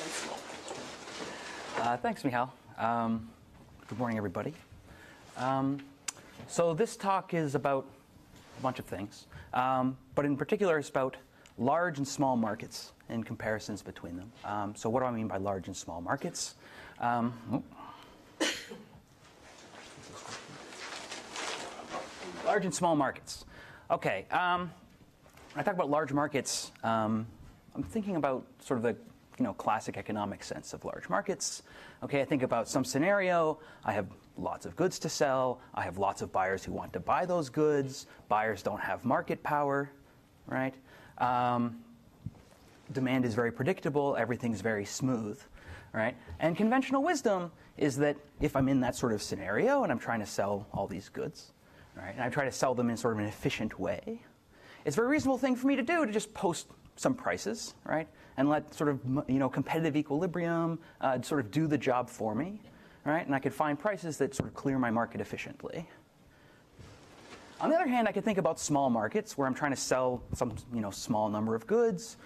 and small. Thanks, Michal. Good morning, everybody. So this talk is about a bunch of things, but in particular it's about large and small markets and comparisons between them. So what do I mean by large and small markets? Large and small markets. Okay. When I talk about large markets, I'm thinking about sort of the classic economic sense of large markets. Okay, I think about some scenario. I have lots of goods to sell. I have lots of buyers who want to buy those goods. Buyers don't have market power, right? Demand is very predictable. Everything's very smooth, right? And conventional wisdom is that if I'm in that sort of scenario and I'm trying to sell all these goods, right, and I try to sell them in sort of an efficient way, it's a very reasonable thing for me to do to just post some prices, right, and let sort of competitive equilibrium sort of do the job for me, right, and I could find prices that sort of clear my market efficiently. On the other hand, I could think about small markets where I'm trying to sell some small number of goods.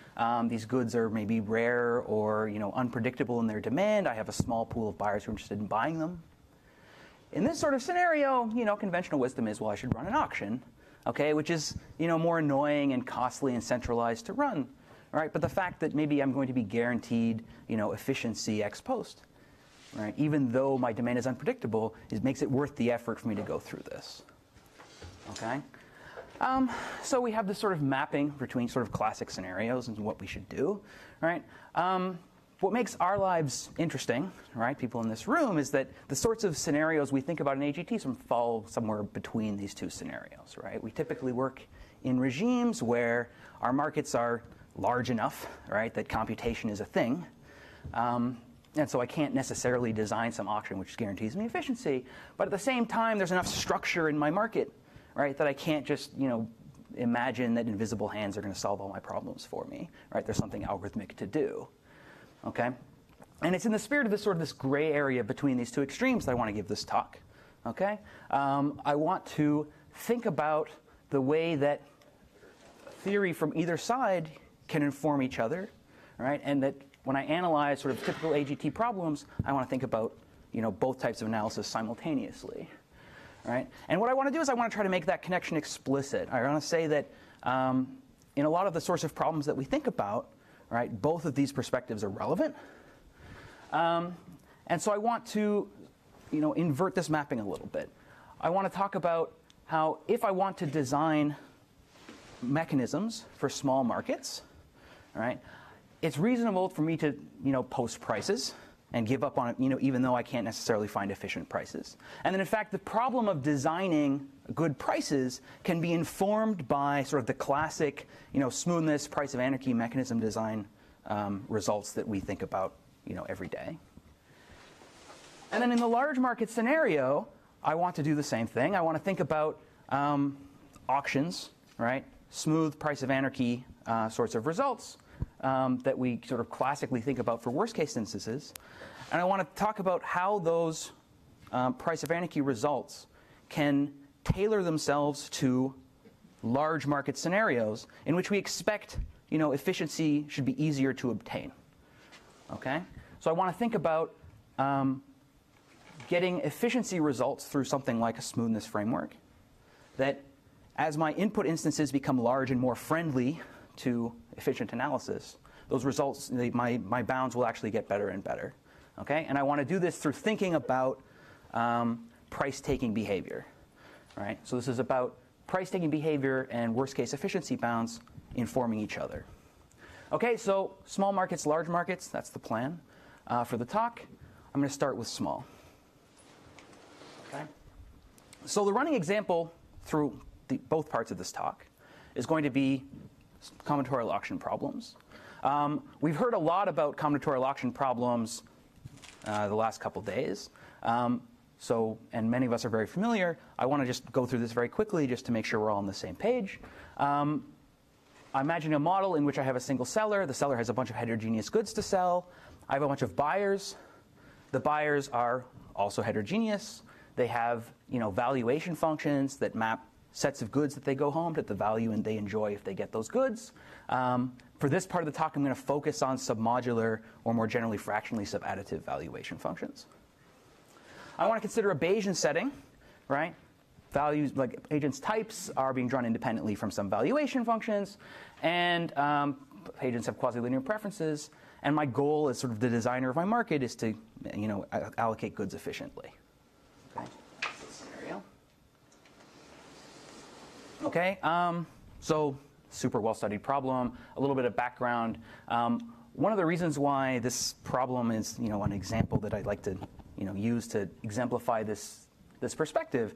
These goods are maybe rare or unpredictable in their demand. I have a small pool of buyers who are interested in buying them. In this sort of scenario, conventional wisdom is, well, I should run an auction, okay, which is more annoying and costly and centralized to run, right? But the fact that maybe I'm going to be guaranteed efficiency ex post, right? Even though my demand is unpredictable, makes it worth the effort for me to go through this. Okay, so we have this sort of mapping between sort of classic scenarios and what we should do, right? What makes our lives interesting, right, people in this room, is that the sorts of scenarios we think about in AGT fall somewhere between these two scenarios, right? We typically work in regimes where our markets are large enough, right, that computation is a thing. And so I can't necessarily design some auction which guarantees me efficiency. But at the same time, there's enough structure in my market, right, that I can't just, imagine that invisible hands are going to solve all my problems for me, right? There's something algorithmic to do. Okay, and it's in the spirit of this gray area between these two extremes that I want to give this talk. Okay, I want to think about the way that theory from either side can inform each other, right? And that when I analyze sort of typical AGT problems, I want to think about both types of analysis simultaneously, right? And what I want to do is I want to try to make that connection explicit. I want to say that in a lot of the sorts of problems that we think about, right, both of these perspectives are relevant. And so I want to invert this mapping a little bit. I want to talk about how if I want to design mechanisms for small markets, right, it's reasonable for me to post prices and give up on it, even though I can't necessarily find efficient prices. And then, in fact, the problem of designing good prices can be informed by sort of the classic, smoothness, price of anarchy mechanism design results that we think about, every day. And then in the large market scenario, I want to do the same thing. I want to think about auctions, right? Smooth price of anarchy sorts of results that we sort of classically think about for worst case instances. And I want to talk about how those price of anarchy results can tailor themselves to large market scenarios in which we expect efficiency should be easier to obtain. Okay? So I want to think about getting efficiency results through something like a smoothness framework that as my input instances become large and more friendly to efficient analysis, those results, my bounds will actually get better and better. Okay? And I want to do this through thinking about price-taking behavior. Right? So this is about price-taking behavior and worst-case efficiency bounds informing each other. Okay, so small markets, large markets, that's the plan for the talk. I'm going to start with small. Okay? So the running example through both parts of this talk is going to be combinatorial auction problems. We've heard a lot about combinatorial auction problems the last couple days. And many of us are very familiar. I want to just go through this very quickly just to make sure we're all on the same page. I imagine a model in which I have a single seller. The seller has a bunch of heterogeneous goods to sell. I have a bunch of buyers. The buyers are also heterogeneous. They have valuation functions that map sets of goods that they go home to the value and they enjoy if they get those goods. For For this part of the talk, I'm going to focus on submodular or more generally fractionally subadditive valuation functions. I want to consider a Bayesian setting, right? Values like agents types are being drawn independently from some valuation functions, and agents have quasi-linear preferences. And my goal as sort of the designer of my market is to, allocate goods efficiently. Okay, that's the scenario. Okay, so super well-studied problem. A little bit of background. One of the reasons why this problem is, an example that I'd like to, use to exemplify this perspective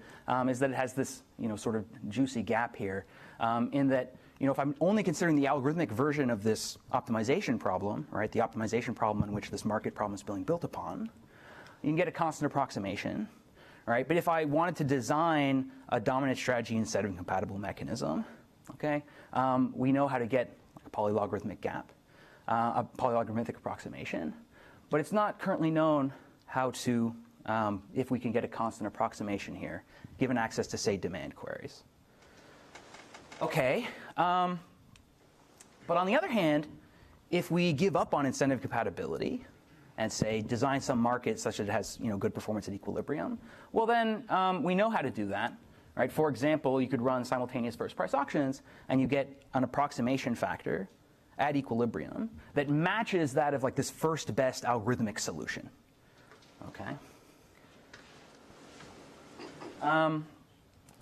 is that it has this, sort of juicy gap here, in that, if I'm only considering the algorithmic version of this optimization problem, right, the optimization problem in which this market problem is being built upon, you can get a constant approximation, right? But if I wanted to design a dominant strategy instead of a compatible mechanism, okay, we know how to get a polylogarithmic gap, a polylogarithmic approximation, but it's not currently known how to, if we can get a constant approximation here, given access to, say, demand queries. Okay, but on the other hand, if we give up on incentive compatibility and say design some market such that it has good performance at equilibrium, well then we know how to do that. Right? For example, you could run simultaneous first price auctions and you get an approximation factor at equilibrium that matches that of like this first best algorithmic solution. Okay. And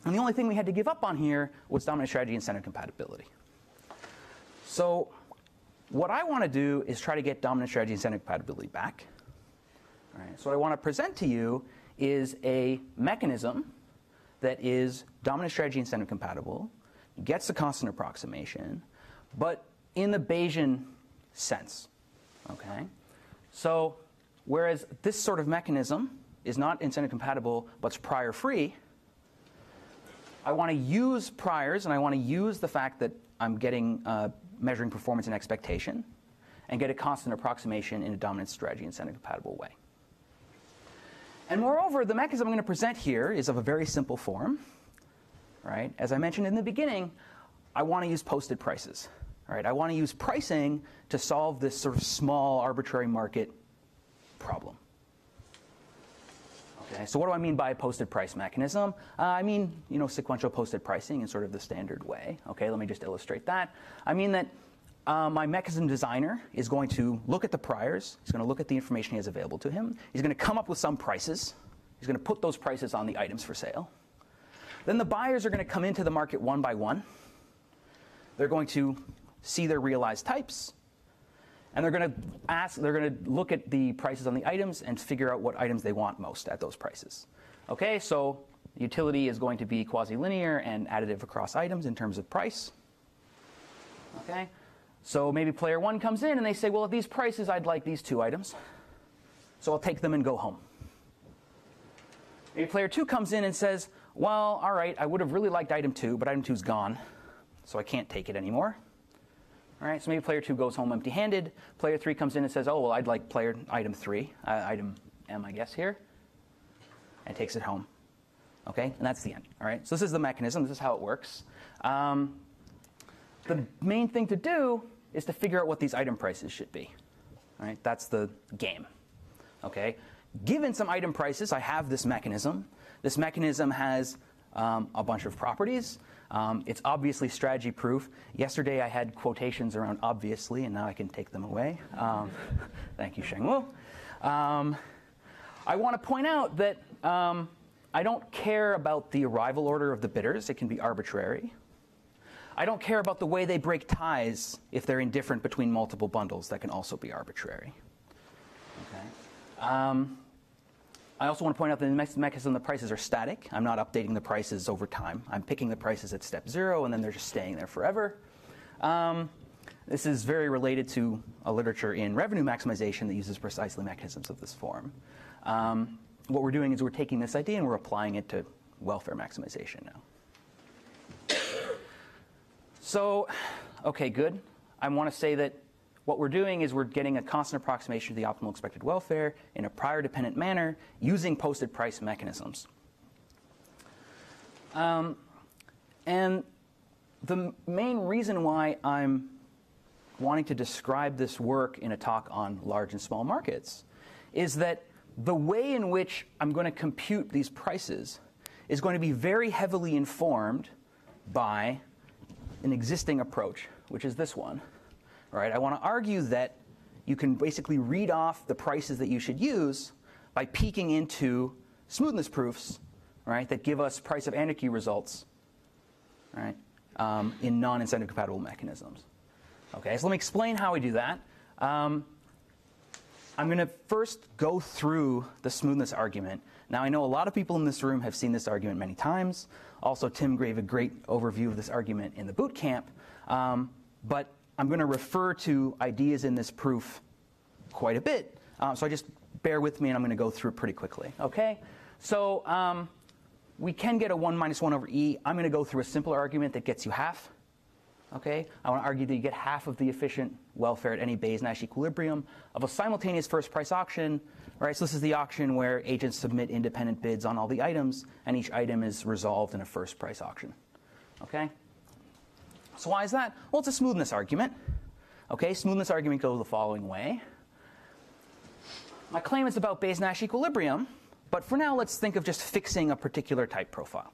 the only thing we had to give up on here was dominant strategy incentive compatibility. So what I want to do is try to get dominant strategy incentive compatibility back. All right, so what I want to present to you is a mechanism that is dominant strategy incentive compatible, gets a constant approximation, but in the Bayesian sense. Okay? So whereas this sort of mechanism is not incentive compatible, but it's prior free, I want to use priors, and I want to use the fact that I'm getting measuring performance and expectation, and get a constant approximation in a dominant strategy incentive compatible way. And moreover, the mechanism I'm going to present here is of a very simple form. Right? As I mentioned in the beginning, I want to use posted prices. Right? I want to use pricing to solve this sort of small arbitrary market problem. Okay, so what do I mean by a posted price mechanism? I mean, sequential posted pricing in sort of the standard way. Okay, let me just illustrate that. I mean that my mechanism designer is going to look at the priors. He's going to look at the information he has available to him. He's going to come up with some prices. He's going to put those prices on the items for sale. Then the buyers are going to come into the market one by one. They're going to see their realized types. And they're going to look at the prices on the items and figure out what items they want most at those prices. Okay, so utility is going to be quasi-linear and additive across items in terms of price. Okay, so maybe player one comes in and they say, well, at these prices, I'd like these two items. So I'll take them and go home. Maybe player two comes in and says, well, all right, I would have really liked item two, but item two's gone, so I can't take it anymore. All right, so maybe player two goes home empty-handed. Player three comes in and says, oh, well, I'd like item three, item M, I guess, here, and takes it home. Okay, and that's the end. All right, so this is the mechanism. This is how it works. The main thing to do is to figure out what these item prices should be. All right, that's the game. Okay, given some item prices, I have this mechanism. This mechanism has a bunch of properties. It's obviously strategy proof. Yesterday I had quotations around obviously, and now I can take them away. Thank you, Shengwu. I want to point out that I don't care about the arrival order of the bidders. It can be arbitrary. I don't care about the way they break ties if they're indifferent between multiple bundles. That can also be arbitrary. Okay. I also want to point out that in the mechanism, the prices are static. I'm not updating the prices over time. I'm picking the prices at step 0, and then they're just staying there forever. This is very related to a literature in revenue maximization that uses precisely mechanisms of this form. What we're doing is we're taking this idea and we're applying it to welfare maximization now. So, okay, good. I want to say that what we're doing is we're getting a constant approximation of the optimal expected welfare in a prior-dependent manner using posted price mechanisms. And the main reason why I'm wanting to describe this work in a talk on large and small markets is that the way in which I'm going to compute these prices is going to be very heavily informed by an existing approach, which is this one. Right? I want to argue that you can basically read off the prices that you should use by peeking into smoothness proofs, right, that give us price of anarchy results, right, in non-incentive compatible mechanisms. Okay, so let me explain how we do that. I'm going to first go through the smoothness argument. Now, I know a lot of people in this room have seen this argument many times. Also, Tim gave a great overview of this argument in the boot camp. But I'm going to refer to ideas in this proof quite a bit. So just bear with me, and I'm going to go through it pretty quickly. Okay? So we can get a 1 minus 1 over e. I'm going to go through a simpler argument that gets you half. Okay? I want to argue that you get half of the efficient welfare at any Bayes-Nash equilibrium of a simultaneous first price auction. Right? So this is the auction where agents submit independent bids on all the items, and each item is resolved in a first price auction. Okay? So why is that? Well, it's a smoothness argument. Okay? Smoothness argument goes the following way. My claim is about Bayes-Nash equilibrium, but for now, let's think of just fixing a particular type profile.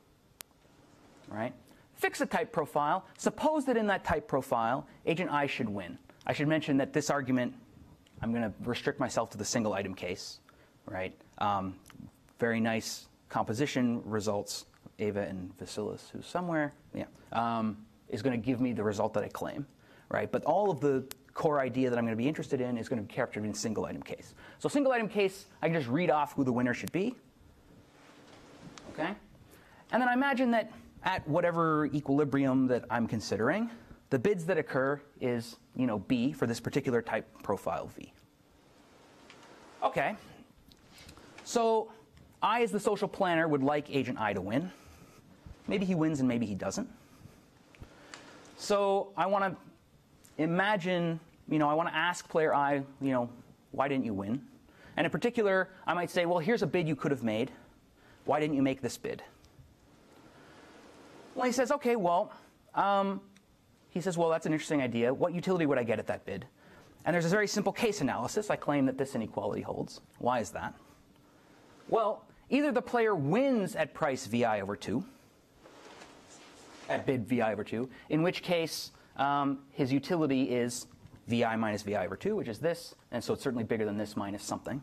Right? Fix a type profile. Suppose that in that type profile, agent I should win. I should mention that this argument, I'm going to restrict myself to the single item case. Right? Very nice composition results. Ava and Vasilis, who's somewhere, is going to give me the result that I claim. Right? But all of the core idea that I'm going to be interested in is going to be captured in single item case. So single item case, I can just read off who the winner should be. Okay? And then I imagine that at whatever equilibrium that I'm considering, the bids that occur is, B for this particular type profile V. Okay. So I, as the social planner, would like agent I to win. Maybe he wins and maybe he doesn't. So I want to imagine, I want to ask player I, why didn't you win? And in particular, I might say, well, here's a bid you could have made. Why didn't you make this bid? Well, he says, okay, well, that's an interesting idea. What utility would I get at that bid? And there's a very simple case analysis. I claim that this inequality holds. Why is that? Well, either the player wins at price VI over 2, at bid VI over 2, in which case his utility is VI minus VI over 2, which is this, and so it's certainly bigger than this minus something.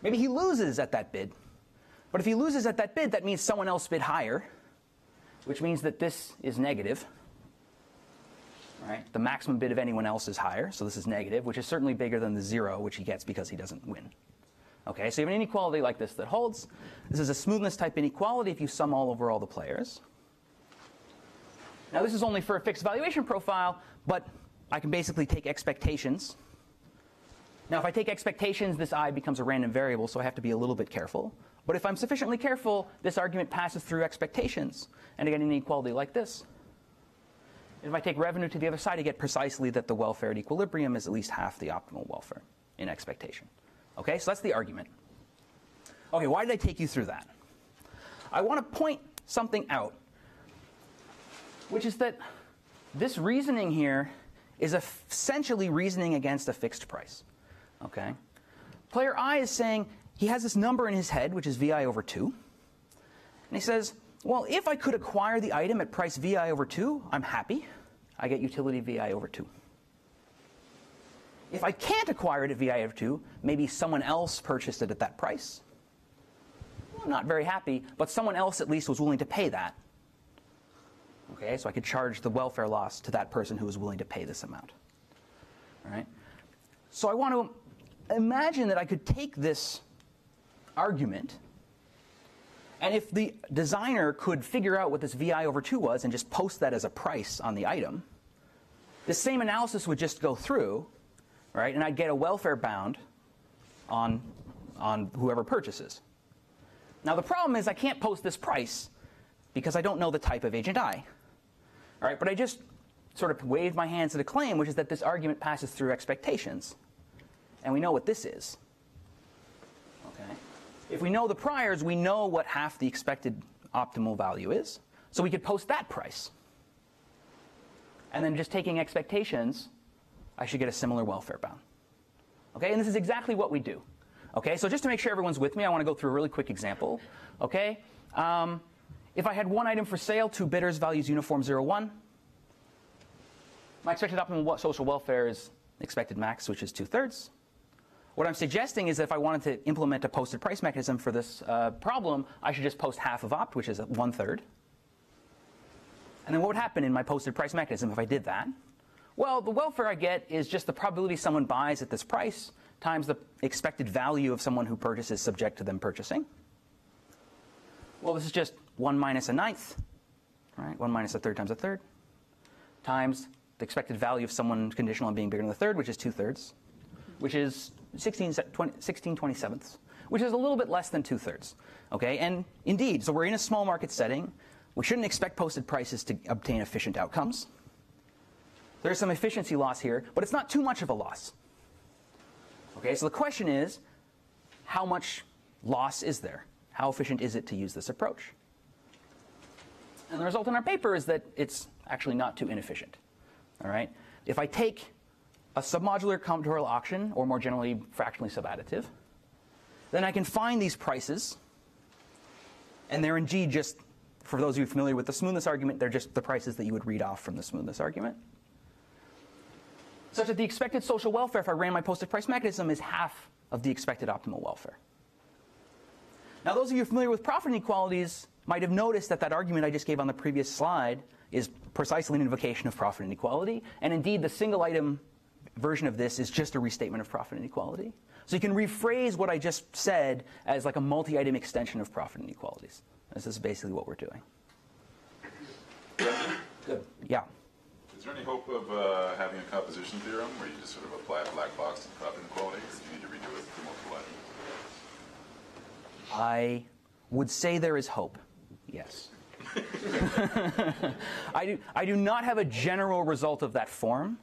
Maybe he loses at that bid. But if he loses at that bid, that means someone else bid higher, which means that this is negative. Right? The maximum bid of anyone else is higher, so this is negative, which is certainly bigger than the 0, which he gets because he doesn't win. Okay, so you have an inequality like this that holds. This is a smoothness type inequality if you sum all over all the players. Now, this is only for a fixed valuation profile, but I can basically take expectations. Now, if I take expectations, this I becomes a random variable, so I have to be a little bit careful. But if I'm sufficiently careful, this argument passes through expectations, and I get an inequality like this. If I take revenue to the other side, I get precisely that the welfare at equilibrium is at least half the optimal welfare in expectation. Okay, so that's the argument. Okay, why did I take you through that? I want to point something out, which is that this reasoning here is essentially reasoning against a fixed price. Okay? Player I is saying he has this number in his head, which is VI over 2. And he says, well, if I could acquire the item at price VI over 2, I'm happy. I get utility VI over 2. If I can't acquire it at VI over 2, maybe someone else purchased it at that price. Well, I'm not very happy, but someone else at least was willing to pay that. Okay, so I could charge the welfare loss to that person who was willing to pay this amount. All right? So I want to imagine that I could take this argument, and if the designer could figure out what this VI over 2 was and just post that as a price on the item, the same analysis would just go through, right? And I'd get a welfare bound on whoever purchases. Now the problem is I can't post this price because I don't know the type of agent I. All right, but I just sort of waved my hands at a claim, which is that this argument passes through expectations. And we know what this is. Okay? If we know the priors, we know what half the expected optimal value is. So we could post that price. and then just taking expectations, I should get a similar welfare bound. Okay, and this is exactly what we do. Okay, so just to make sure everyone's with me, I want to go through a really quick example. Okay, if I had one item for sale, two bidders, values uniform 0, 1, my expected optimal social welfare is expected max, which is 2/3. What I'm suggesting is that if I wanted to implement a posted price mechanism for this problem, I should just post half of opt, which is 1/3. And then what would happen in my posted price mechanism if I did that? Well, the welfare I get is just the probability someone buys at this price times the expected value of someone who purchases subject to them purchasing. Well, this is just 1 minus a ninth, right? 1 minus a third times a third, times the expected value of someone conditional on being bigger than the third, which is 2/3, which is 16/27ths, which is a little bit less than 2/3. Okay, and indeed, so we're in a small market setting. We shouldn't expect posted prices to obtain efficient outcomes. There's some efficiency loss here, but it's not too much of a loss. Okay, so the question is, how much loss is there? How efficient is it to use this approach? And the result in our paper is that it's actually not too inefficient. All right, if I take a submodular combinatorial auction, or more generally fractionally subadditive, then I can find these prices, and they're indeed just, for those of you familiar with the smoothness argument, they're just the prices that you would read off from the smoothness argument, such that the expected social welfare, if I ran my posted price mechanism, is half of the expected optimal welfare. Now, those of you familiar with profit inequalities might have noticed that that argument I just gave on the previous slide is precisely an invocation of profit inequality, and indeed the single item version of this is just a restatement of profit inequality. So you can rephrase what I just said as like a multi-item extension of profit inequalities. This is basically what we're doing. Good. Yeah. Is there any hope of having a composition theorem where you just sort of apply a black box to profit inequality, or do you need to redo it for multiple items? I would say there is hope. Yes. I do not have a general result of that form.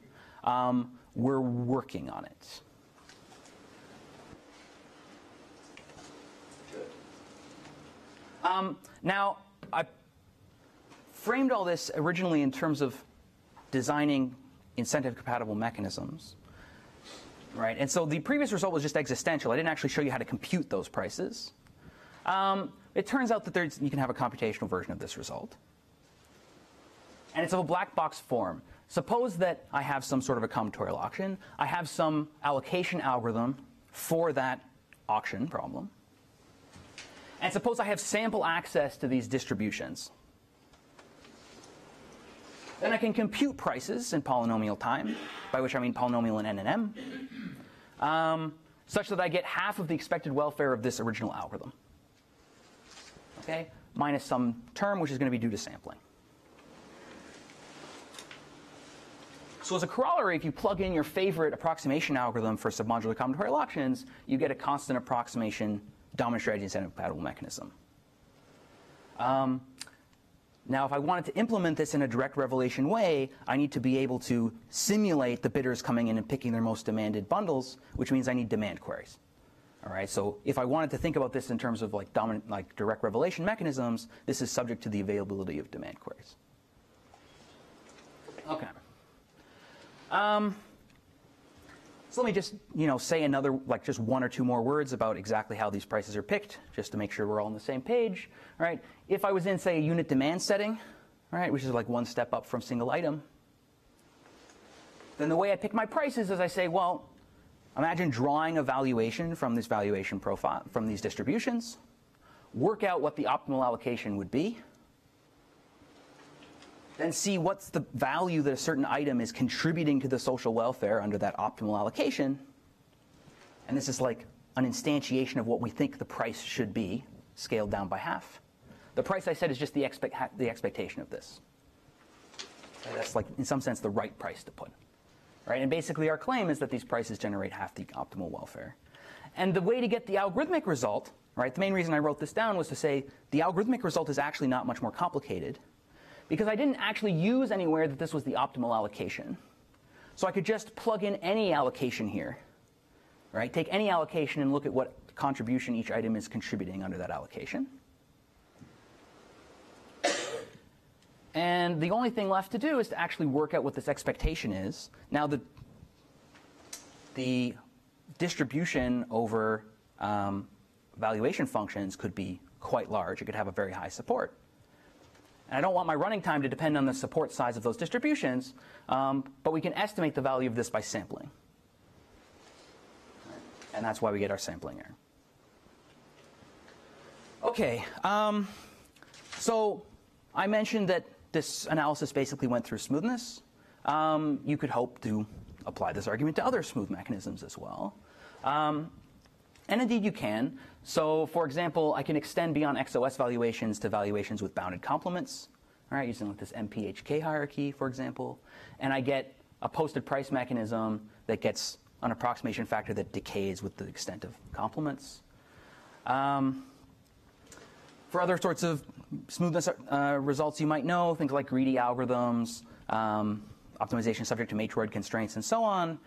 We're working on it. Now, I framed all this originally in terms of designing incentive-compatible mechanisms, right? And so the previous result was just existential. I didn't actually show you how to compute those prices. It turns out that you can have a computational version of this result. And it's of a black box form. Suppose that I have some sort of a combinatorial auction. I have some allocation algorithm for that auction problem. And suppose I have sample access to these distributions. Then I can compute prices in polynomial time, by which I mean polynomial in n and m, such that I get half of the expected welfare of this original algorithm. Okay? Minus some term, which is going to be due to sampling. So as a corollary, if you plug in your favorite approximation algorithm for submodular combinatorial auctions, you get a constant approximation dominant strategy incentive compatible mechanism. Now, if I wanted to implement this in a direct revelation way, I need to be able to simulate the bidders coming in and picking their most demanded bundles, which means I need demand queries. All right, so if I wanted to think about this in terms of like direct revelation mechanisms, this is subject to the availability of demand queries. Okay. So let me just, say another, just one or two more words about exactly how these prices are picked, just to make sure we're all on the same page. All right. If I was in, say, a unit demand setting, all right, which is like one step up from single item, then the way I pick my prices is I say, well, imagine drawing a valuation from this valuation profile, from these distributions, work out what the optimal allocation would be, then see what's the value that a certain item is contributing to the social welfare under that optimal allocation. And this is like an instantiation of what we think the price should be, scaled down by half. The price I said is just the expectation of this. And that's like, in some sense, the right price to put. Right? And basically our claim is that these prices generate half the optimal welfare. And the way to get the algorithmic result, right, the main reason I wrote this down was to say the algorithmic result is actually not much more complicated, because I didn't actually use anywhere that this was the optimal allocation. So I could just plug in any allocation here, right? Take any allocation and look at what contribution each item is contributing under that allocation. And the only thing left to do is to actually work out what this expectation is. Now, the distribution over valuation functions could be quite large. It could have a very high support. And I don't want my running time to depend on the support size of those distributions, but we can estimate the value of this by sampling. And that's why we get our sampling error. Okay, so I mentioned that this analysis basically went through smoothness. You could hope to apply this argument to other smooth mechanisms as well. And indeed you can. So for example, I can extend beyond XOS valuations to valuations with bounded complements, all right, using like this MPHK hierarchy, for example. And I get a posted price mechanism that gets an approximation factor that decays with the extent of complements. For other sorts of smoothness results you might know, things like greedy algorithms, optimization subject to matroid constraints, and so on,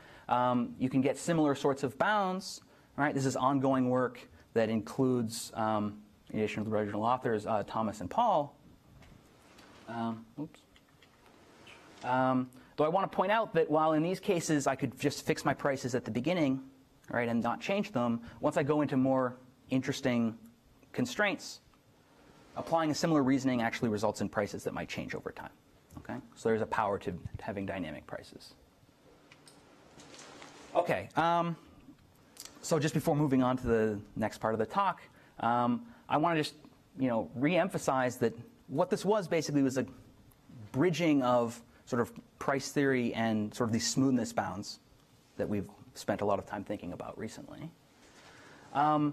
you can get similar sorts of bounds. Right? This is ongoing work that includes, in addition to the original authors, Thomas and Paul. Though I want to point out that while in these cases I could just fix my prices at the beginning, right, and not change them, once I go into more interesting constraints, applying a similar reasoning actually results in prices that might change over time. Okay? So there's a power to having dynamic prices. Okay. So just before moving on to the next part of the talk, I want to just re-emphasize that what this was basically was a bridging of sort of price theory and sort of these smoothness bounds that we've spent a lot of time thinking about recently. And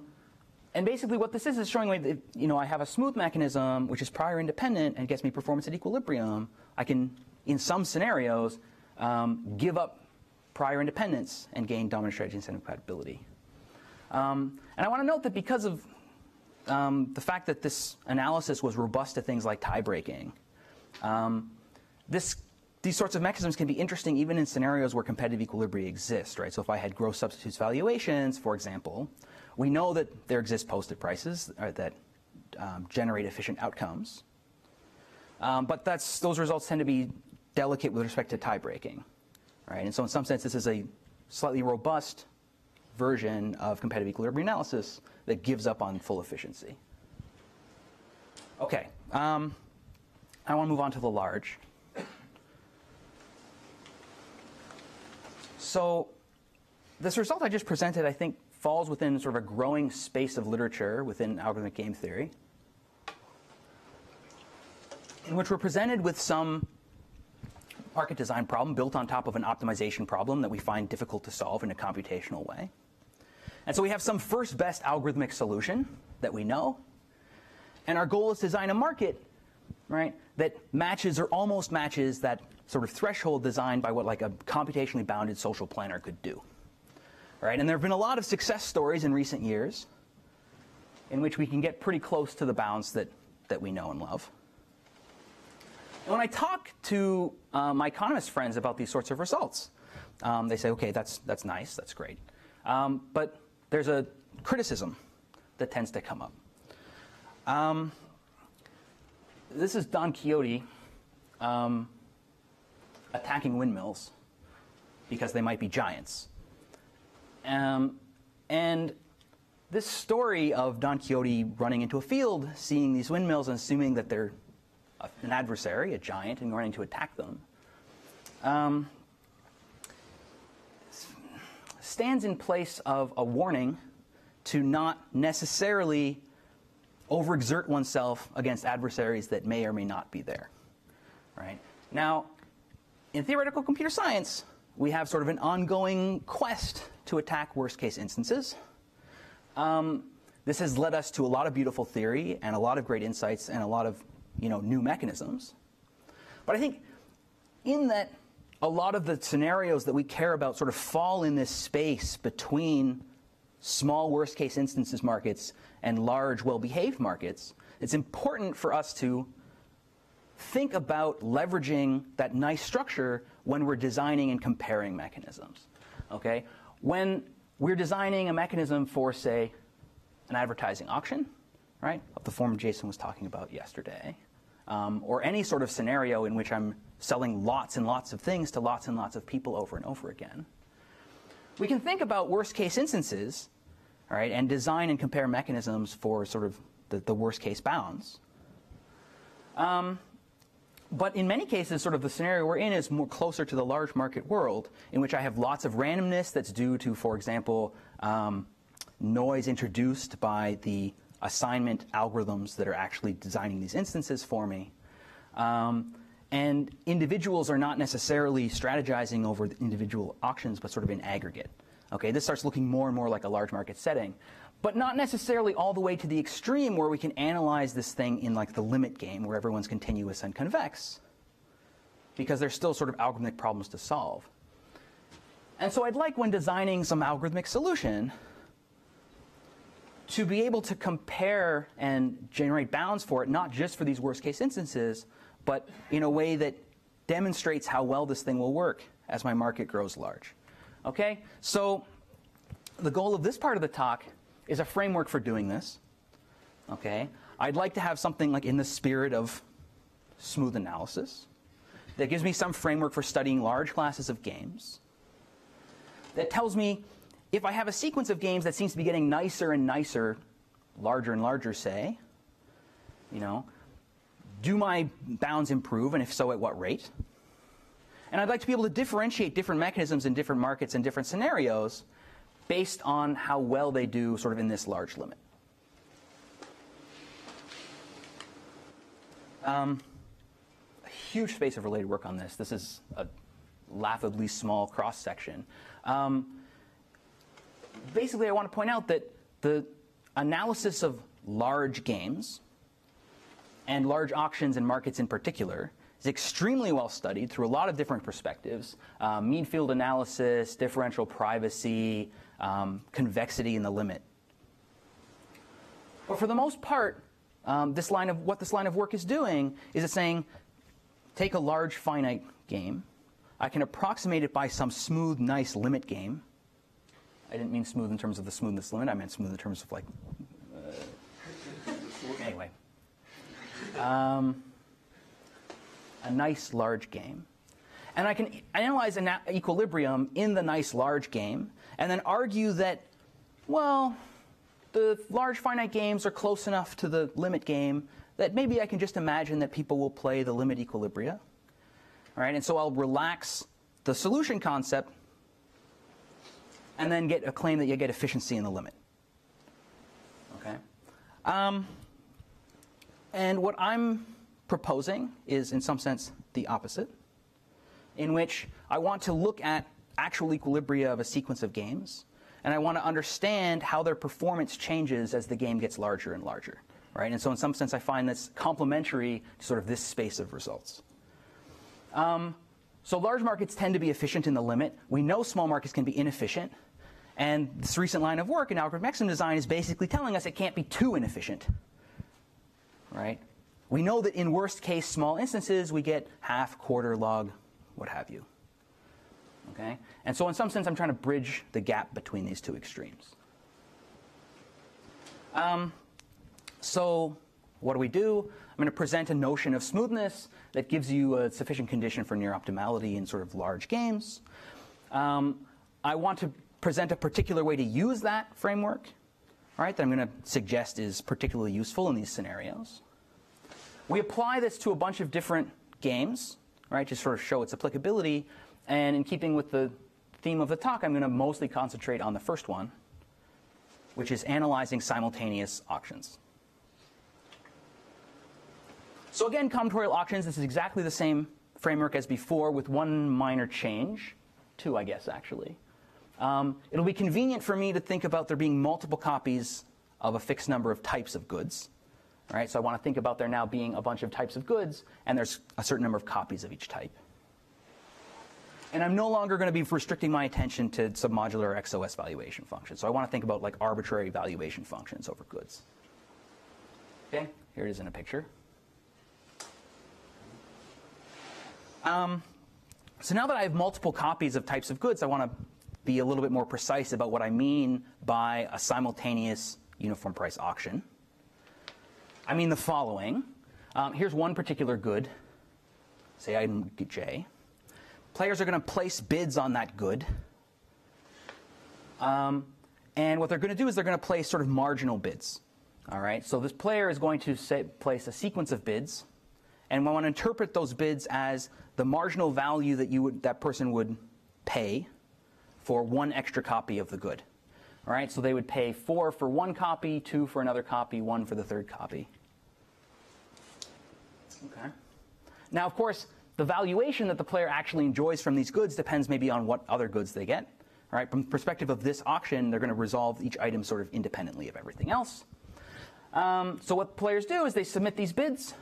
basically what this is showing me that I have a smooth mechanism which is prior independent and gets me performance at equilibrium. I can, in some scenarios, give up prior independence and gain dominant strategy incentive compatibility. And I want to note that because of the fact that this analysis was robust to things like tie breaking, these sorts of mechanisms can be interesting even in scenarios where competitive equilibria exist, right? So if I had gross substitutes valuations, for example, we know that there exist posted prices that generate efficient outcomes. But those results tend to be delicate with respect to tie breaking, right? And so in some sense, this is a slightly robust version of competitive equilibrium analysis that gives up on full efficiency. Okay, I want to move on to the large. So this result I just presented, I think, falls within sort of a growing space of literature within algorithmic game theory, in which we're presented with some market design problem built on top of an optimization problem that we find difficult to solve in a computational way. And so we have some first best algorithmic solution that we know, and our goal is to design a market, right, that matches or almost matches that sort of threshold designed by what like a computationally bounded social planner could do. Right? And there have been a lot of success stories in recent years in which we can get pretty close to the bounds that we know and love. And when I talk to my economist friends about these sorts of results, they say, okay, that's nice, that's great. But there's a criticism that tends to come up. This is Don Quixote attacking windmills because they might be giants. And this story of Don Quixote running into a field, seeing these windmills and assuming that they're an adversary, a giant, and running to attack them, stands in place of a warning to not necessarily overexert oneself against adversaries that may or may not be there. Right? Now, in theoretical computer science, we have sort of an ongoing quest to attack worst-case instances. This has led us to a lot of beautiful theory and a lot of great insights and a lot of new mechanisms. But I think in that a lot of the scenarios that we care about sort of fall in this space between small worst-case instances markets and large well-behaved markets, it's important for us to think about leveraging that nice structure when we're designing and comparing mechanisms. Okay? When we're designing a mechanism for, say, an advertising auction, right, of the form Jason was talking about yesterday, or any sort of scenario in which I'm selling lots and lots of things to lots and lots of people over and over again. We can think about worst case instances, all right, and design and compare mechanisms for sort of the worst case bounds. But in many cases, sort of the scenario we're in is more closer to the large market world, in which I have lots of randomness that's due to, for example, noise introduced by the assignment algorithms that are actually designing these instances for me. And individuals are not necessarily strategizing over the individual auctions, but sort of in aggregate. Okay, this starts looking more and more like a large market setting, but not necessarily all the way to the extreme where we can analyze this thing in like the limit game where everyone's continuous and convex, because there's still sort of algorithmic problems to solve. And so I'd like, when designing some algorithmic solution, to be able to compare and generate bounds for it, not just for these worst case instances, but in a way that demonstrates how well this thing will work as my market grows large. Okay, so the goal of this part of the talk is a framework for doing this. Okay, I'd like to have something like in the spirit of smooth analysis that gives me some framework for studying large classes of games, that tells me if I have a sequence of games that seems to be getting nicer and nicer, larger and larger, say, you know, do my bounds improve, and if so, at what rate? And I'd like to be able to differentiate different mechanisms in different markets and different scenarios based on how well they do sort of in this large limit. A huge space of related work on this. This is a laughably small cross-section. Basically, I want to point out that the analysis of large games and large auctions and markets in particular is extremely well studied through a lot of different perspectives: mean field analysis, differential privacy, convexity in the limit. But for the most part, what this line of work is doing is it's saying, take a large finite game. I can approximate it by some smooth, nice limit game. I didn't mean smooth in terms of the smoothness limit. I meant smooth in terms of like, anyway. A nice large game. And I can analyze an equilibrium in the nice large game and then argue that, well, the large finite games are close enough to the limit game that maybe I can just imagine that people will play the limit equilibria. All right, and so I'll relax the solution concept and then get a claim that you get efficiency in the limit. Okay? And what I'm proposing is, in some sense, the opposite, in which I want to look at actual equilibria of a sequence of games, and I want to understand how their performance changes as the game gets larger and larger. Right? And so in some sense, I find this complementary to sort of this space of results. So large markets tend to be efficient in the limit. We know small markets can be inefficient. And this recent line of work in algorithmic mechanism design is basically telling us it can't be too inefficient. Right? We know that in worst case small instances, we get half, quarter, log, what have you. Okay? And so in some sense, I'm trying to bridge the gap between these two extremes. So what do? I'm going to present a notion of smoothness that gives you a sufficient condition for near optimality in sort of large games. I want to present a particular way to use that framework, right, that I'm going to suggest is particularly useful in these scenarios. We apply this to a bunch of different games, right, to sort of show its applicability. And in keeping with the theme of the talk, I'm going to mostly concentrate on the first one, which is analyzing simultaneous auctions. So again, combinatorial auctions, this is exactly the same framework as before with one minor change, two, I guess, actually. It'll be convenient for me to think about there being multiple copies of a fixed number of types of goods. Right? So I want to think about there now being a bunch of types of goods, and there's a certain number of copies of each type. And I'm no longer going to be restricting my attention to submodular XOS valuation functions. So I want to think about like arbitrary valuation functions over goods. Okay, here it is in a picture. So now that I have multiple copies of types of goods, I want to be a little bit more precise about what I mean by a simultaneous uniform price auction. I mean the following. Here's one particular good, say item J. Players are going to place bids on that good. And what they're going to do is they're going to place sort of marginal bids. All right, so this player is going to place a sequence of bids, and we want to interpret those bids as the marginal value that person would pay for one extra copy of the good. All right, so they would pay 4 for one copy, 2 for another copy, 1 for the third copy. Okay. Now, of course, the valuation that the player actually enjoys from these goods depends maybe on what other goods they get. All right, from the perspective of this auction, they're going to resolve each item sort of independently of everything else. So what players do is they submit these bids.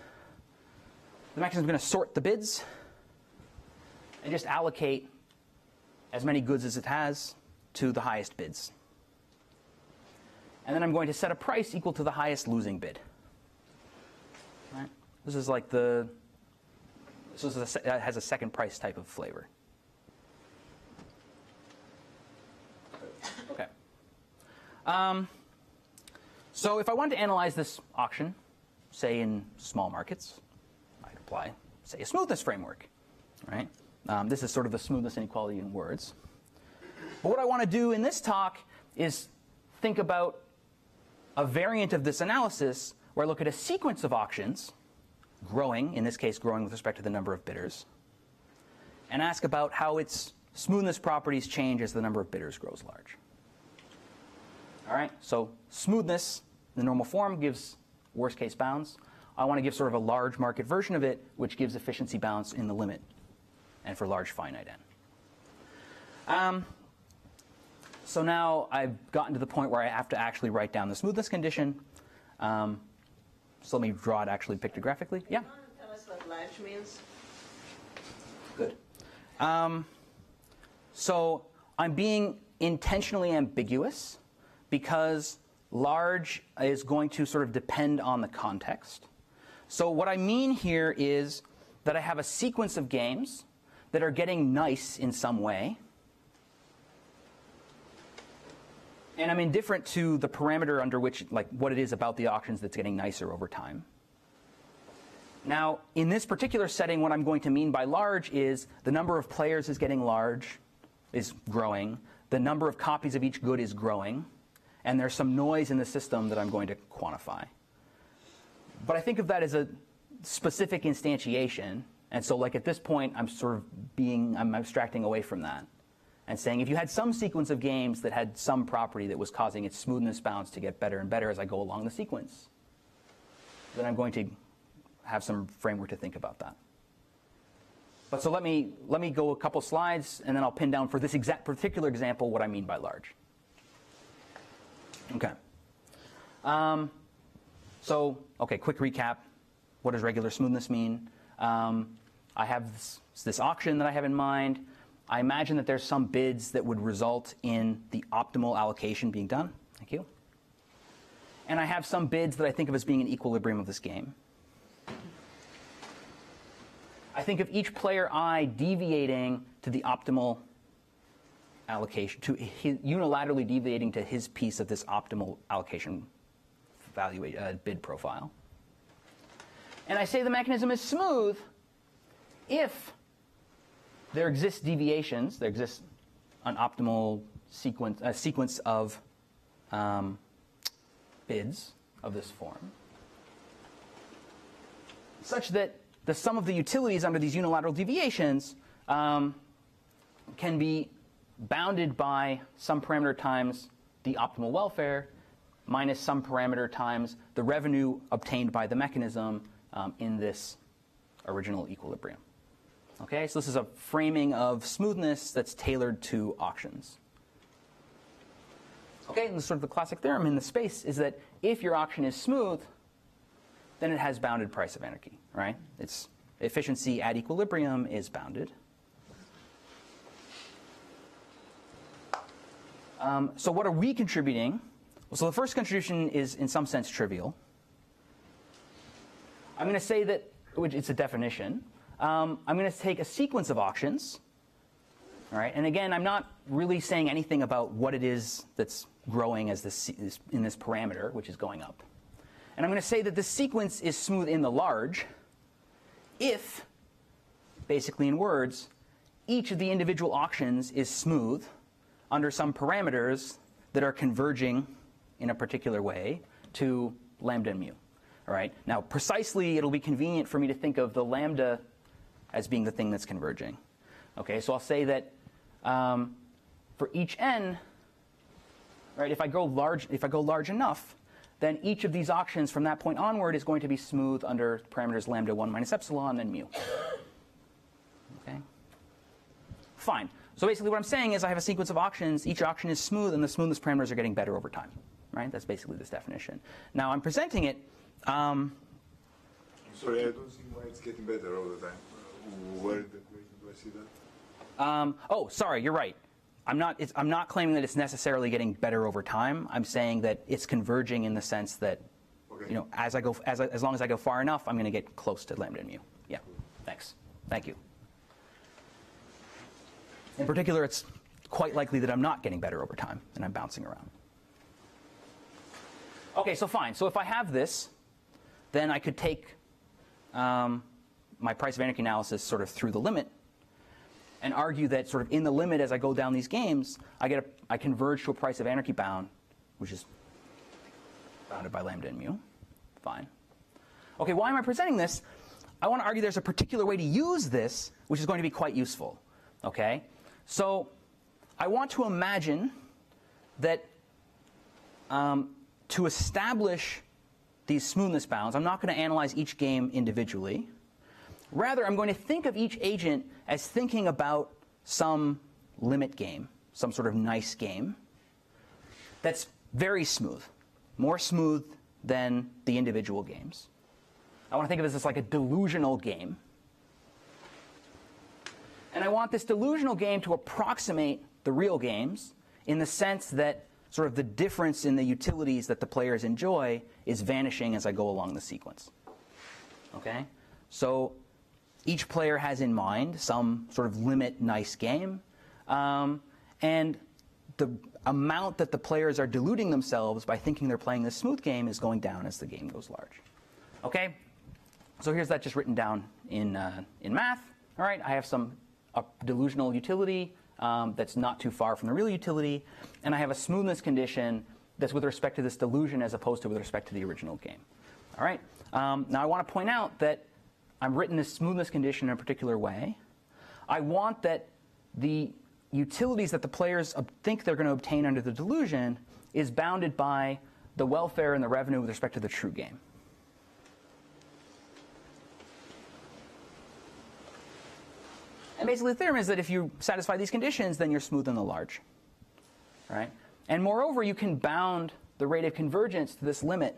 The mechanism is going to sort the bids and just allocate as many goods as it has to the highest bids. And then I'm going to set a price equal to the highest losing bid. All right? This is like it has a second price type of flavor. Okay. So if I wanted to analyze this auction, say in small markets, I'd apply, say, a smoothness framework. Right? This is sort of the smoothness inequality in words. But what I want to do in this talk is think about a variant of this analysis where I look at a sequence of auctions, growing, in this case growing with respect to the number of bidders, and ask about how its smoothness properties change as the number of bidders grows large. All right, so smoothness, the normal form, gives worst case bounds. I want to give sort of a large market version of it, which gives efficiency bounds in the limit and for large finite n. So now I've gotten to the point where I have to actually write down the smoothness condition. So let me draw it actually pictographically. Yeah? You want to tell us what large means? Good. So I'm being intentionally ambiguous because large is going to sort of depend on the context. So what I mean here is that I have a sequence of games that are getting nice in some way, and I'm indifferent to the parameter under which, like, what it is about the auctions that's getting nicer over time. Now, in this particular setting, what I'm going to mean by large is the number of players is getting large, is growing, the number of copies of each good is growing, and there's some noise in the system that I'm going to quantify. But I think of that as a specific instantiation, and so like at this point, I'm abstracting away from that and saying if you had some sequence of games that had some property that was causing its smoothness bounds to get better and better as I go along the sequence, then I'm going to have some framework to think about that. But so let me go a couple slides, and then I'll pin down for this exact particular example what I mean by large. Okay. Okay, quick recap. What does regular smoothness mean? I have this auction that I have in mind. I imagine that there's some bids that would result in the optimal allocation being done. Thank you. And I have some bids that I think of as being an equilibrium of this game. I think of each player I deviating to the optimal allocation, unilaterally deviating to his piece of this optimal allocation bid profile. And I say the mechanism is smooth if there exists deviations, there exists an optimal sequence of bids of this form, such that the sum of the utilities under these unilateral deviations can be bounded by some parameter times the optimal welfare minus some parameter times the revenue obtained by the mechanism in this original equilibrium. Okay, so this is a framing of smoothness that's tailored to auctions. Okay, and sort of the classic theorem in the space is that if your auction is smooth, then it has bounded price of anarchy, right? Its efficiency at equilibrium is bounded. So what are we contributing? Well, so the first contribution is in some sense trivial. I'm going to say that, which it's a definition. I'm going to take a sequence of auctions. All right, and again, I'm not really saying anything about what it is that's growing as in this parameter, which is going up. And I'm going to say that this sequence is smooth in the large if, basically in words, each of the individual auctions is smooth under some parameters that are converging in a particular way to lambda and mu. All right? Now, precisely, it'll be convenient for me to think of the lambda as being the thing that's converging. Okay, so I'll say that for each n, right, if I go large enough, then each of these auctions from that point onward is going to be smooth under parameters lambda 1 minus epsilon and mu. Okay? Fine. So basically what I'm saying is I have a sequence of auctions. Each auction is smooth, and the smoothness parameters are getting better over time. Right? That's basically this definition. Now I'm presenting it. Sorry, I don't see why it's getting better all the time. Where do I see that? Oh, sorry, you're right. I'm not claiming that it's necessarily getting better over time. I'm saying that it's converging in the sense that, Okay. you know, as long as I go far enough, I'm going to get close to lambda and mu. Yeah. Thanks. Thank you. In particular, it's quite likely that I'm not getting better over time, and I'm bouncing around. Okay, so fine. So if I have this, then I could take my price of anarchy analysis sort of through the limit and argue that sort of in the limit as I go down these games, I converge to a price of anarchy bound, which is bounded by lambda and mu. Fine. Okay, why am I presenting this? I want to argue there's a particular way to use this, which is going to be quite useful. Okay? So I want to imagine that to establish these smoothness bounds, I'm not going to analyze each game individually. Rather, I'm going to think of each agent as thinking about some limit game, some sort of nice game that's very smooth, more smooth than the individual games. I want to think of this as like a delusional game. And I want this delusional game to approximate the real games in the sense that sort of the difference in the utilities that the players enjoy is vanishing as I go along the sequence. Okay? So each player has in mind some sort of limit nice game, and the amount that the players are deluding themselves by thinking they're playing this smooth game is going down as the game goes large. Okay? So here's that just written down in math. All right, I have a delusional utility that's not too far from the real utility, and I have a smoothness condition that's with respect to this delusion as opposed to with respect to the original game. All right. Now I want to point out that I've written this smoothness condition in a particular way. I want that the utilities that the players think they're going to obtain under the delusion is bounded by the welfare and the revenue with respect to the true game. And basically the theorem is that if you satisfy these conditions, then you're smooth in the large. Right? And moreover, you can bound the rate of convergence to this limit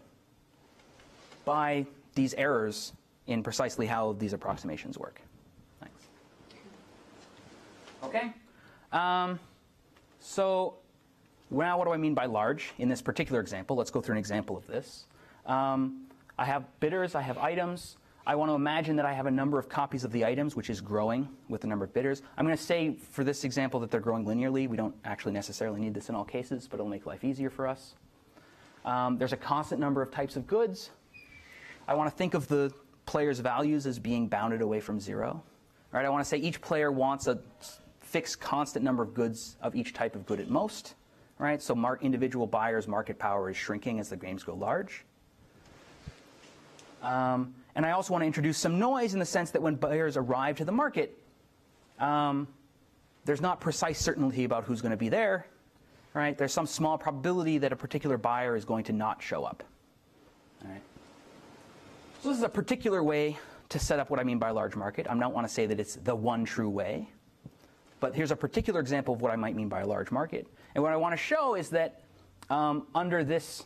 by these errors in precisely how these approximations work. Thanks. Okay? So now what do I mean by large in this particular example? Let's go through an example of this. I have bidders, I have items. I want to imagine that I have a number of copies of the items, which is growing with the number of bidders. I'm going to say for this example that they're growing linearly. We don't actually necessarily need this in all cases, but it'll make life easier for us. There's a constant number of types of goods. I want to think of the players' values as being bounded away from 0. Right? I want to say each player wants a fixed constant number of goods of each type of good at most. Right? So individual buyers' market power is shrinking as the games go large. And I also want to introduce some noise in the sense that when buyers arrive to the market, there's not precise certainty about who's going to be there. Right? There's some small probability that a particular buyer is going to not show up. All right? So this is a particular way to set up what I mean by large market. I don't want to say that it's the one true way. But here's a particular example of what I might mean by a large market. And what I want to show is that under this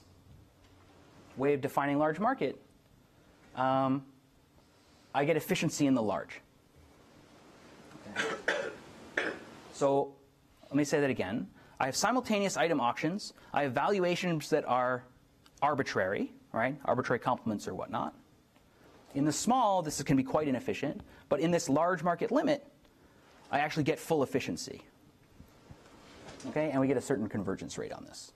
way of defining large market, I get efficiency in the large. Okay. So let me say that again. I have simultaneous item auctions. I have valuations that are arbitrary, right? Arbitrary complements or whatnot. In the small, this can be quite inefficient. But in this large market limit, I actually get full efficiency. Okay, and we get a certain convergence rate on this.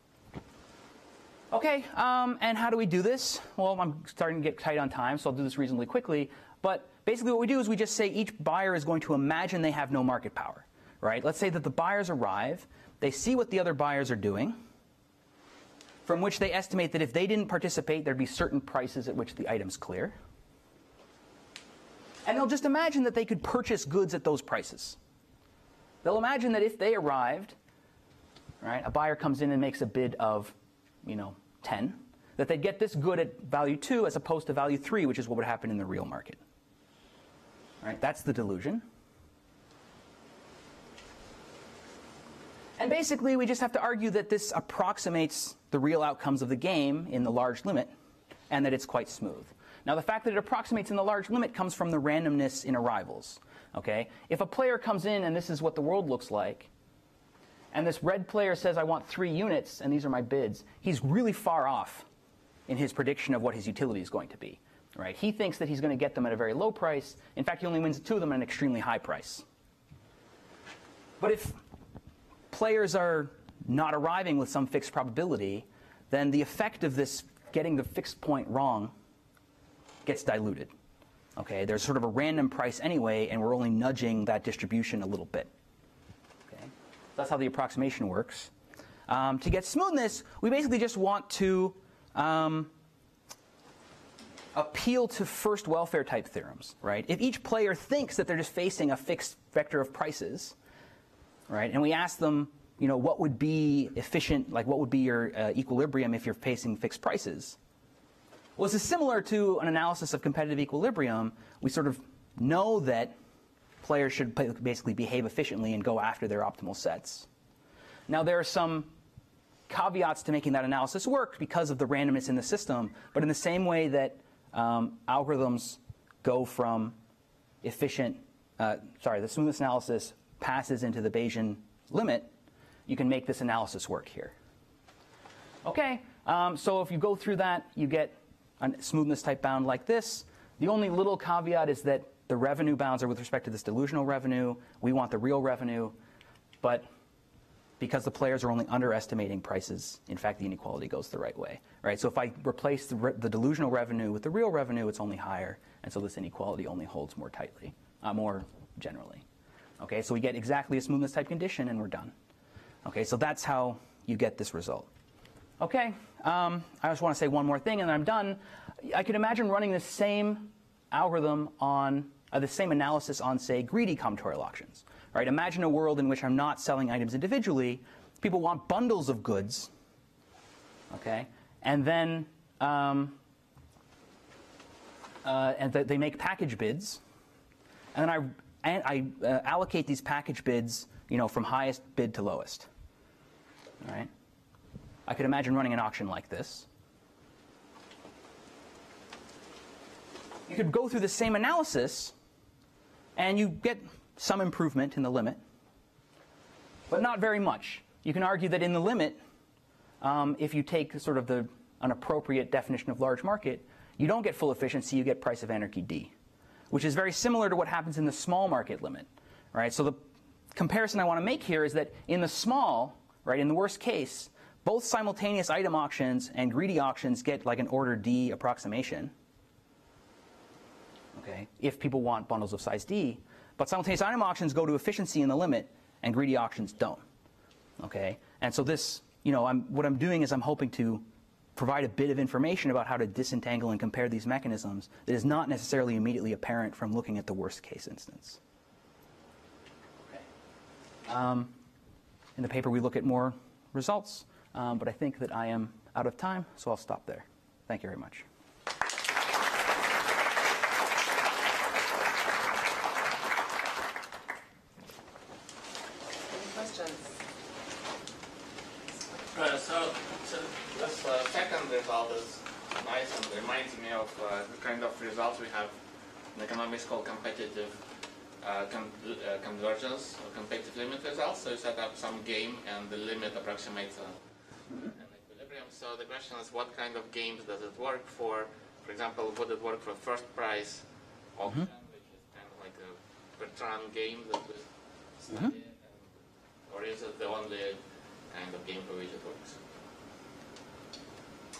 Okay, and how do we do this? Well, I'm starting to get tight on time, so I'll do this reasonably quickly. But basically what we do is we just say each buyer is going to imagine they have no market power. Right? Let's say that the buyers arrive, they see what the other buyers are doing, from which they estimate that if they didn't participate, there'd be certain prices at which the items clear. And they'll just imagine that they could purchase goods at those prices. They'll imagine that if they arrived, right, a buyer comes in and makes a bid of, 10, that they'd get this good at value 2 as opposed to value 3, which is what would happen in the real market. Right? That's the delusion. And basically, we just have to argue that this approximates the real outcomes of the game in the large limit, and that it's quite smooth. Now, the fact that it approximates in the large limit comes from the randomness in arrivals. Okay? If a player comes in and this is what the world looks like, and this red player says, I want 3 units, and these are my bids, he's really far off in his prediction of what his utility is going to be. Right? He thinks that he's going to get them at a very low price. In fact, he only wins 2 of them at an extremely high price. But if players are not arriving with some fixed probability, then the effect of this getting the fixed point wrong gets diluted. Okay, there's sort of a random price anyway, and we're only nudging that distribution a little bit. Okay, that's how the approximation works. To get smoothness, we basically just want to appeal to first welfare type theorems. Right? If each player thinks that they're just facing a fixed vector of prices, right, and we ask them, what would be efficient, like what would be your equilibrium if you're facing fixed prices? Well, this is similar to an analysis of competitive equilibrium. We sort of know that players should basically behave efficiently and go after their optimal sets. Now, there are some caveats to making that analysis work because of the randomness in the system, but in the same way that algorithms go from the smoothness analysis passes into the Bayesian limit, you can make this analysis work here. Okay, so if you go through that, you get a smoothness type bound like this. The only little caveat is that the revenue bounds are with respect to this delusional revenue. We want the real revenue, but because the players are only underestimating prices, in fact, the inequality goes the right way. Right? So if I replace the delusional revenue with the real revenue, it's only higher, and so this inequality only holds more tightly, more generally. Okay, so we get exactly a smoothness type condition, and we're done. Okay, so that's how you get this result. Okay, I just want to say one more thing, and then I'm done. I could imagine running the same algorithm on the same analysis on, say, greedy combinatorial auctions. Right? Imagine a world in which I'm not selling items individually. People want bundles of goods. Okay, and then they make package bids, and then I allocate these package bids, from highest bid to lowest. All right. I could imagine running an auction like this. You could go through the same analysis, and you get some improvement in the limit, but not very much. You can argue that in the limit, if you take sort of an appropriate definition of large market, you don't get full efficiency, you get price of anarchy D, which is very similar to what happens in the small market limit. Right? So the comparison I want to make here is that in the small, right, in the worst case, both simultaneous item auctions and greedy auctions get like an order D approximation. Okay, if people want bundles of size D, but simultaneous item auctions go to efficiency in the limit, and greedy auctions don't. Okay, and so this, what I'm doing is I'm hoping to provide a bit of information about how to disentangle and compare these mechanisms that is not necessarily immediately apparent from looking at the worst case instance. Okay. In the paper, we look at more results, but I think that I am out of time, so I'll stop there. Thank you very much. Any questions? So this second result is nice and reminds me of the kind of results we have in economics called competitive convergence or competitive limit results. So you set up some game and the limit approximates an equilibrium. So the question is, what kind of games does it work for? For example, would it work for first price auction, which is kind of like a Bertrand game that we study, or is it the only kind of game for which it works?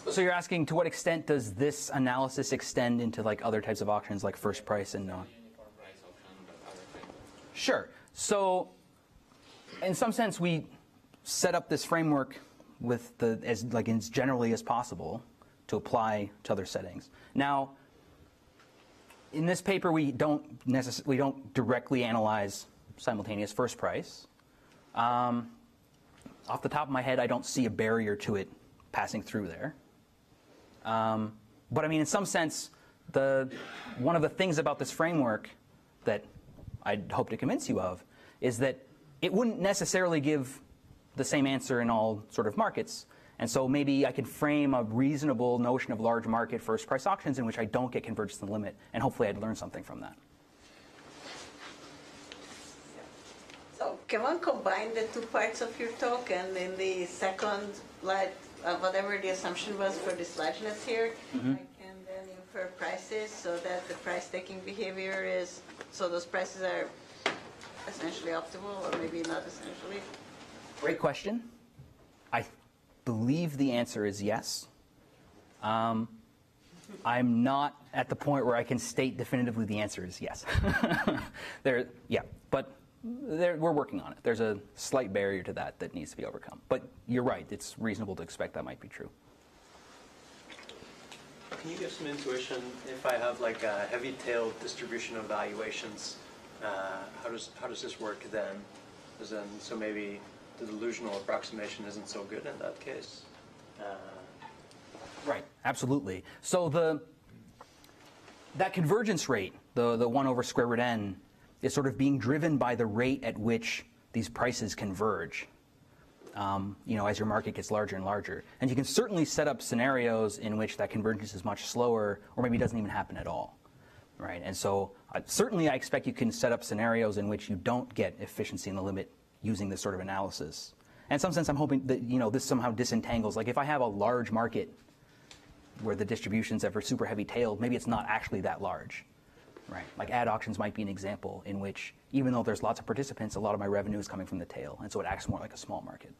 So you're asking to what extent does this analysis extend into like other types of auctions like first price and non? Uniform price auction, but other things. Sure. So in some sense we set up this framework with as generally as possible to apply to other settings. Now, in this paper we don't directly analyze simultaneous first price. Off the top of my head, I don't see a barrier to it passing through there. But I mean, in some sense, one of the things about this framework that I'd hope to convince you of is that it wouldn't necessarily give the same answer in all sort of markets. And so maybe I could frame a reasonable notion of large market first price auctions in which I don't get convergence in the limit, and hopefully I'd learn something from that. So can one combine the two parts of your talk, and in the second, whatever the assumption was for this largeness here, I can then infer prices so that the price-taking behavior is, so those prices are essentially optimal, or maybe not essentially? Great question. I believe the answer is yes. I'm not at the point where I can state definitively the answer is yes. But we're working on it. There's a slight barrier to that needs to be overcome. But you're right. It's reasonable to expect that might be true. Can you give some intuition if I have like a heavy-tailed distribution of valuations? How does this work then? So maybe the delusional approximation isn't so good in that case. Right. Absolutely. So that convergence rate, the 1 over square root n, is sort of being driven by the rate at which these prices converge, as your market gets larger and larger. And you can certainly set up scenarios in which that convergence is much slower, or maybe doesn't even happen at all, right? And so certainly I expect you can set up scenarios in which you don't get efficiency in the limit using this sort of analysis. And in some sense, I'm hoping that this somehow disentangles. Like if I have a large market where the distributions are super heavy-tailed, maybe it's not actually that large. Right, like ad auctions might be an example in which, even though there's lots of participants, a lot of my revenue is coming from the tail, and so it acts more like a small market.